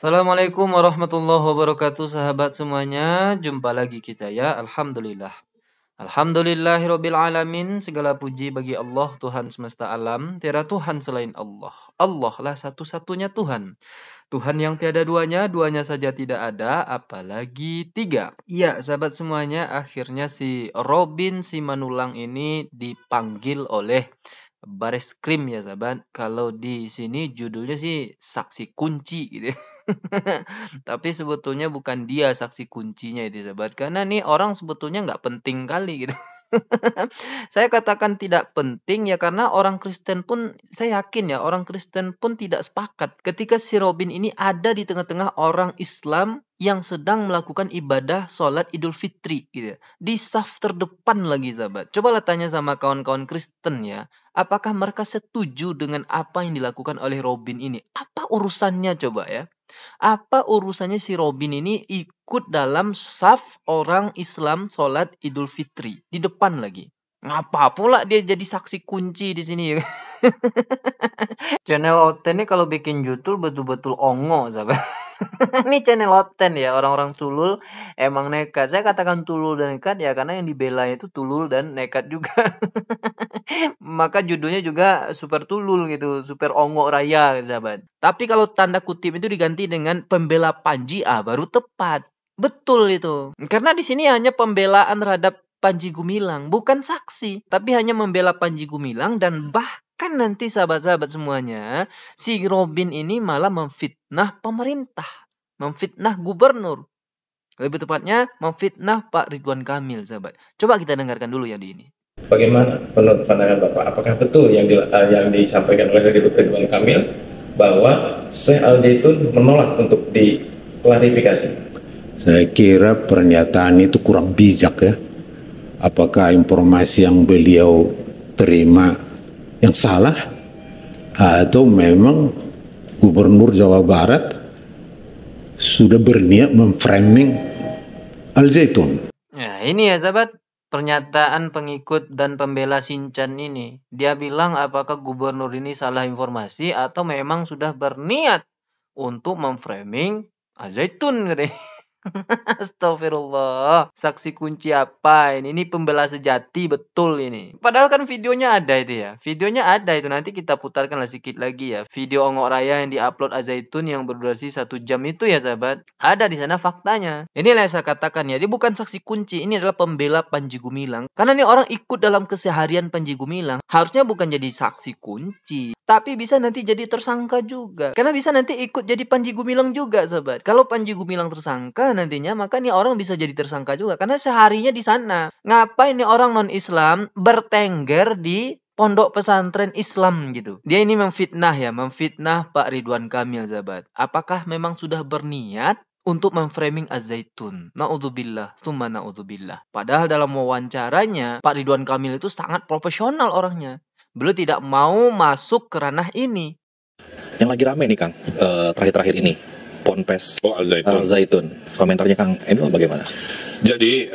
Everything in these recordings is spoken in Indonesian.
Assalamualaikum warahmatullahi wabarakatuh, sahabat semuanya. Jumpa lagi kita ya. Alhamdulillah. Alhamdulillahirabbil alamin. Segala puji bagi Allah, Tuhan semesta alam. Tiada Tuhan selain Allah. Allah lah satu-satunya Tuhan. Tuhan yang tiada duanya, duanya saja tidak ada, apalagi tiga. Ya, sahabat semuanya, akhirnya si Robin Simanullang ini dipanggil oleh Bareskrim ya sahabat. Kalau di sini judulnya sih saksi kunci gitu. Tapi sebetulnya bukan dia saksi kuncinya itu sahabat. Karena nih orang sebetulnya nggak penting kali gitu. Saya katakan tidak penting ya karena orang Kristen pun, saya yakin ya orang Kristen pun tidak sepakat ketika si Robin ini ada di tengah-tengah orang Islam yang sedang melakukan ibadah sholat Idul Fitri gitu. Di saf terdepan lagi sahabat. Cobalah tanya sama kawan-kawan Kristen ya, apakah mereka setuju dengan apa yang dilakukan oleh Robin ini? Apa urusannya coba ya? Apa urusannya si Robin ini ikut dalam saf orang Islam sholat Idul Fitri di depan lagi? Ngapa pula dia jadi saksi kunci di sini? Channel Oten ini kalau bikin judul betul-betul ongo, sahabat. Ini channel Oten ya, orang-orang tulul emang nekat. Saya katakan tulul dan nekat ya karena yang dibela itu tulul dan nekat juga. Maka judulnya juga super tulul gitu, super ongo raya sahabat. Tapi kalau tanda kutip itu diganti dengan pembela Panji, baru tepat. Betul itu. Karena di sini hanya pembelaan terhadap Panji Gumilang, bukan saksi, tapi hanya membela Panji Gumilang. Dan bahkan nanti sahabat-sahabat semuanya, si Robin ini malah memfitnah pemerintah, memfitnah gubernur. Lebih tepatnya memfitnah Pak Ridwan Kamil sahabat. Coba kita dengarkan dulu ya di ini. Bagaimana menurut pandangan Bapak? Apakah betul yang disampaikan oleh Ridwan Kamil bahwa Syekh Al-Zaitun menolak untuk diklarifikasi? Saya kira pernyataan itu kurang bijak ya. Apakah informasi yang beliau terima yang salah atau memang Gubernur Jawa Barat sudah berniat memframing Al-Zaitun? Nah ini ya sahabat, pernyataan pengikut dan pembela Sinchan ini. Dia bilang apakah gubernur ini salah informasi atau memang sudah berniat untuk memframing Al-Zaitun katanya. Astagfirullah. Saksi kunci apa ini? Ini pembela sejati betul ini. Padahal kan videonya ada itu ya. Videonya ada itu. Nanti kita putarkanlah sedikit lagi ya. Video Ongok Raya yang diupload Al-Zaitun yang berdurasi 1 jam itu ya sahabat. Ada di sana faktanya. Inilah yang saya katakan ya. Dia bukan saksi kunci. Ini adalah pembela Panji Gumilang. Karena ini orang ikut dalam keseharian Panji Gumilang. Harusnya bukan jadi saksi kunci, tapi bisa nanti jadi tersangka juga. Karena bisa nanti ikut jadi Panji Gumilang juga sahabat. Kalau Panji Gumilang tersangka nantinya, maka nih orang bisa jadi tersangka juga karena seharinya di sana. Ngapain nih orang non-Islam bertengger di pondok pesantren Islam gitu? Dia ini memfitnah ya, memfitnah Pak Ridwan Kamil sahabat. Apakah memang sudah berniat untuk memframing Az-Zaitun? Na'udzubillah, summa na'udzubillah. Padahal dalam wawancaranya Pak Ridwan Kamil itu sangat profesional orangnya. Beliau tidak mau masuk ke ranah ini. Yang lagi rame nih Kang, terakhir-terakhir ini Ponpes Al-Zaitun. Komentarnya Kang Emil bagaimana? Jadi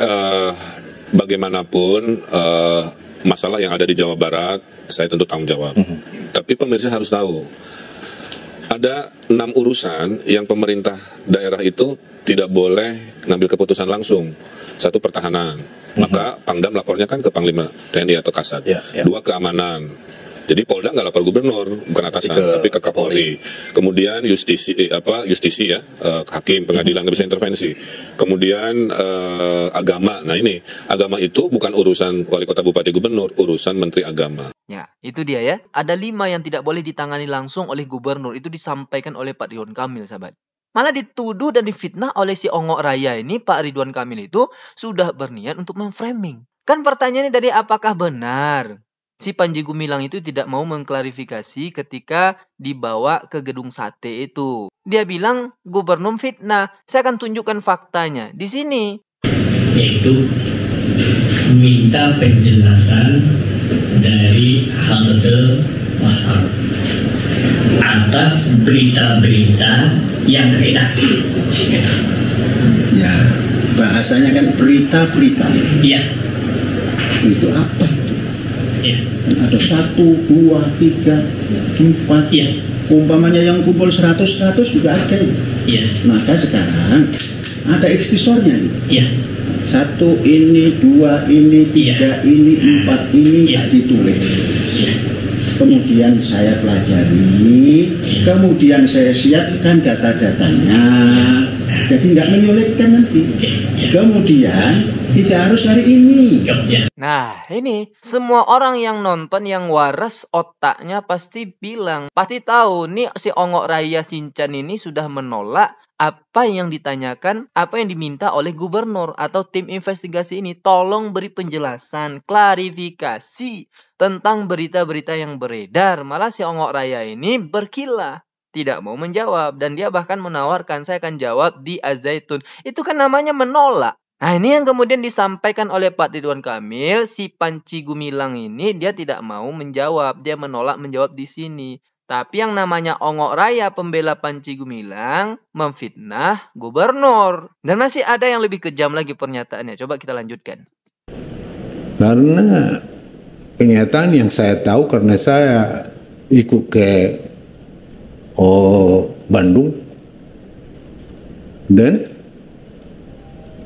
bagaimanapun masalah yang ada di Jawa Barat, saya tentu tanggung jawab. Tapi pemirsa harus tahu, ada 6 urusan yang pemerintah daerah itu tidak boleh ngambil keputusan langsung. 1, pertahanan. Maka Pangdam lapornya kan ke Panglima TNI atau Kasat. 2, keamanan. Jadi Polda nggak lapor gubernur, bukan atasan, tapi ke Kapolri. Kemudian justisi ya, hakim, pengadilan nggak bisa intervensi. Kemudian agama. Nah ini, agama itu bukan urusan wali kota, bupati, gubernur, urusan menteri agama. Ya, itu dia ya. Ada 5 yang tidak boleh ditangani langsung oleh gubernur. Itu disampaikan oleh Pak Ridwan Kamil, sahabat. Malah dituduh dan difitnah oleh si Ongok Raya ini, Pak Ridwan Kamil itu sudah berniat untuk memframing. Kan pertanyaannya tadi, apakah benar si Panji Gumilang itu tidak mau mengklarifikasi ketika dibawa ke gedung sate itu? Dia bilang gubernur fitnah. Saya akan tunjukkan faktanya di sini. Yaitu minta penjelasan dari Halte Wahab atas berita-berita yang beredar. Ya, bahasanya kan berita-berita. Iya. Itu apa? Iya. Ada 1, 2, 3, 4. Iya. Umpamanya yang kumpul 100 juga ada. Iya. Maka sekarang ada ikhtisornya nih. Iya. 1 ini, 2 ini, 3 ini, 4 ini Iya. tak ditulis. Iya. Kemudian saya pelajari, kemudian saya siapkan data-datanya, jadi nggak menyulitkan nanti. Kemudian tidak harus hari ini. Nah, ini semua orang yang nonton yang waras otaknya pasti bilang, pasti tahu nih si Ongok Raya Sinchan ini sudah menolak apa yang ditanyakan, apa yang diminta oleh gubernur atau tim investigasi ini. Tolong beri penjelasan, klarifikasi tentang berita-berita yang beredar. Malah si Ongok Raya ini berkilah, tidak mau menjawab, dan dia bahkan menawarkan, saya akan jawab di Az-Zaitun. Itu kan namanya menolak. Nah, ini yang kemudian disampaikan oleh Pak Ridwan Kamil. Si Panji Gumilang ini dia tidak mau menjawab, dia menolak menjawab di sini. Tapi yang namanya Ongok Raya pembela Panji Gumilang memfitnah gubernur. Dan masih ada yang lebih kejam lagi pernyataannya. Coba kita lanjutkan. Karena kenyataan yang saya tahu karena saya ikut ke Bandung, dan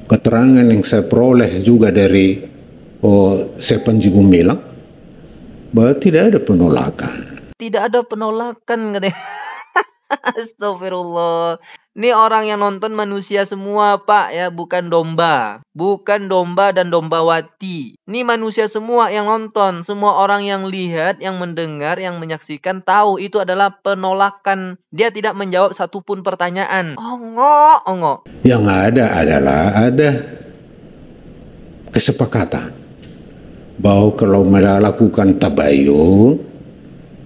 keterangan yang saya peroleh juga dari Panji Gumilang bahwa tidak ada penolakan. Tidak ada penolakan katanya. Astagfirullah. Ini orang yang nonton manusia semua, Pak, ya, bukan domba. Bukan domba dan dombawati. Ini manusia semua yang nonton. Semua orang yang lihat, yang mendengar, yang menyaksikan tahu itu adalah penolakan. Dia tidak menjawab satupun pertanyaan. Ongok. Yang ada adalah ada kesepakatan bahwa kalau melakukan tabayun,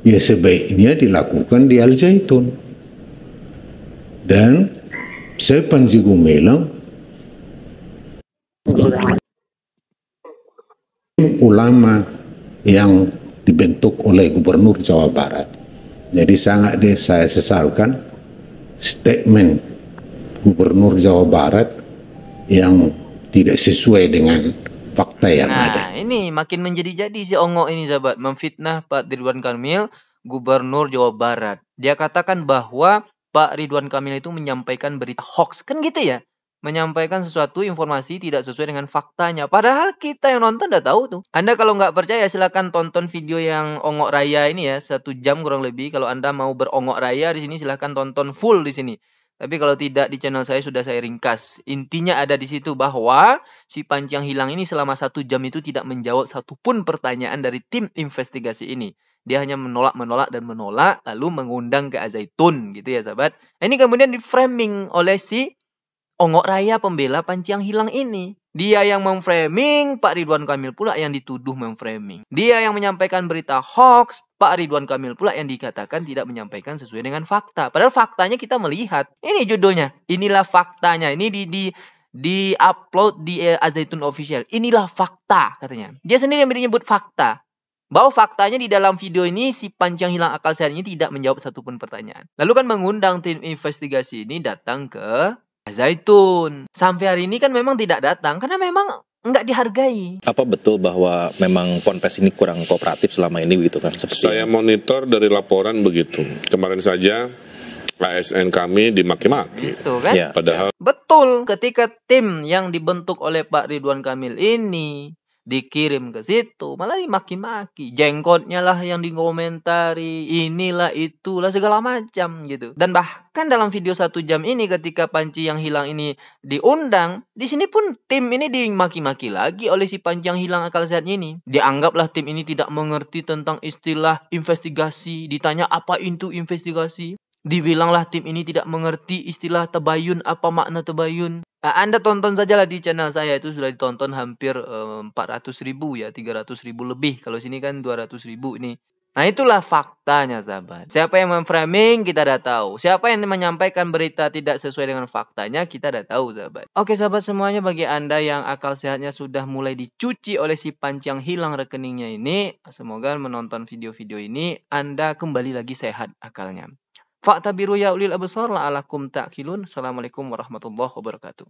ya sebaiknya dilakukan di Al-Zaitun. Dan Panji Gumilang ulama yang dibentuk oleh Gubernur Jawa Barat. Jadi sangat saya sesalkan statement Gubernur Jawa Barat yang tidak sesuai dengan fakta yang ada. Nah, ini makin menjadi-jadi si Ongok ini, sahabat, memfitnah Pak Ridwan Kamil, Gubernur Jawa Barat. Dia katakan bahwa Pak Ridwan Kamil itu menyampaikan berita hoax, kan gitu ya? Menyampaikan sesuatu informasi tidak sesuai dengan faktanya. Padahal kita yang nonton udah tahu tuh. Anda kalau nggak percaya silakan tonton video yang Ongok Raya ini ya, 1 jam kurang lebih. Kalau Anda mau berongok raya di sini silakan tonton full di sini. Tapi kalau tidak, di channel saya sudah saya ringkas. Intinya ada di situ bahwa si Panji yang hilang ini selama 1 jam itu tidak menjawab satupun pertanyaan dari tim investigasi ini. Dia hanya menolak, lalu mengundang ke Az-Zaitun, gitu ya, sahabat. Ini kemudian di-framing oleh si Ongok Raya pembela Panji yang hilang ini. Dia yang memframing, Pak Ridwan Kamil pula yang dituduh memframing. Dia yang menyampaikan berita hoax, Pak Ridwan Kamil pula yang dikatakan tidak menyampaikan sesuai dengan fakta. Padahal faktanya kita melihat. Ini judulnya. Inilah faktanya. Ini di-upload di Az-Zaitun Official. Inilah fakta, katanya. Dia sendiri yang menyebut fakta. Bahwa faktanya di dalam video ini si Panji yang hilang akal sehat ini tidak menjawab satupun pertanyaan. Lalu kan mengundang tim investigasi ini datang ke Az-Zaitun. Sampai hari ini kan memang tidak datang karena memang nggak dihargai. Apa betul bahwa memang Ponpes ini kurang kooperatif selama ini gitu kan? Saya monitor dari laporan begitu. Kemarin saja ASN kami dimaki-maki. Itu kan? Ya. Padahal betul, ketika tim yang dibentuk oleh Pak Ridwan Kamil ini dikirim ke situ, malah dimaki-maki. Jenggotnya lah yang dikomentari, inilah itulah segala macam gitu. Dan bahkan dalam video 1 jam ini ketika Panji yang hilang ini diundang, di sini pun tim ini dimaki-maki lagi oleh si Panji yang hilang akal sehat ini. Dianggaplah tim ini tidak mengerti tentang istilah investigasi, ditanya apa itu investigasi. Dibilanglah tim ini tidak mengerti istilah tabayun, apa makna tabayun. Anda tonton sajalah di channel saya, itu sudah ditonton hampir 400.000 ya, 300.000 lebih. Kalau sini kan 200.000 ini. Nah, itulah faktanya, sahabat. Siapa yang memframing kita udah tahu. Siapa yang menyampaikan berita tidak sesuai dengan faktanya kita udah tahu, sahabat. Oke, sahabat semuanya, bagi Anda yang akal sehatnya sudah mulai dicuci oleh si Panji yang hilang rekeningnya ini, semoga menonton video-video ini Anda kembali lagi sehat akalnya. Fa'tabiru ya ulil absar la'alakum ta'qilun. Assalamualaikum warahmatullahi wabarakatuh.